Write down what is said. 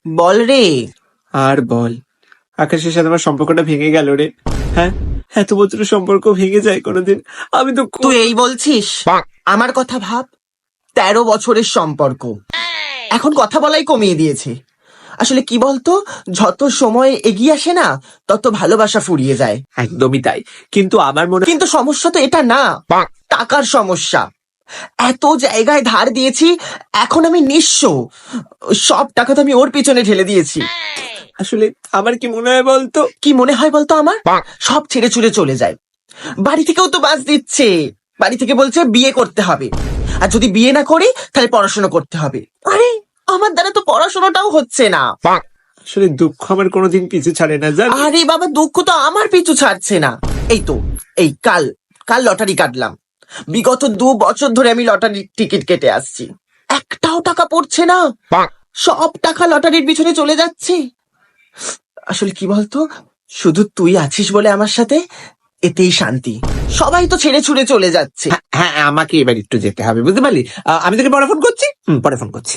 বল রে। আর বল, আকাশের সাথে আমার সম্পর্কটা ভেঙে গেল রে। হ্যাঁ, এত বছর সম্পর্ক ভেঙে যায় কোনোদিন? আমি তো তুই এই বলছিস? আমার কথা ভাব, 13 বছরের সম্পর্ক এখন কথা বলাই কমিয়ে দিয়েছে। আসলে কি বলতো, যত সময় এগিয়ে আসে না, তত ভালোবাসা ফুরিয়ে যায়। একদমই তাই, কিন্তু আমার মনে কিন্তু সমস্যা তো এটা না, টাকার সমস্যা। এত জায়গায় ধার দিয়েছি, এখন আমি নিঃস্ব। সব টাকা তো আমি ওর পিছনে ঢেলে দিয়েছি। আসলে আমার কি মনে হয় বলতো? কি মনে হয় বলতো আমার? সব ছেড়ে ছুড়ে চলে যায়। বাড়ি থেকেও তো বাস দিচ্ছে, বাড়ি থেকে বলছে বিয়ে করতে হবে, আর যদি বিয়ে না করি তাহলে পড়াশোনা করতে হবে। আরে আমার দ্বারা তো পড়াশোনাটাও হচ্ছে না। আসলে দুঃখ আমার কোনোদিন পিছু ছাড়ে না, জান। আরে বাবা, দুঃখ তো আমার পিছু ছাড়ছে না। এই তো, এই কাল কাল লটারি কাটলাম। বিগত 2 বছর ধরে আমি লটারি টিকিট কেটে আসছি, একটাও টাকা পড়ছে না। সব টাকা লটারির পিছনে চলে যাচ্ছে। আসলে কি বলতো, শুধু তুই আছিস বলে আমার সাথে, এতেই শান্তি। সবাই তো ছেড়ে ছুড়ে চলে যাচ্ছে। হ্যাঁ, আমাকে এবার একটু যেতে হবে, বুঝতে পারলি? আমি তোকে পরে ফোন করছি। পরে ফোন করছি।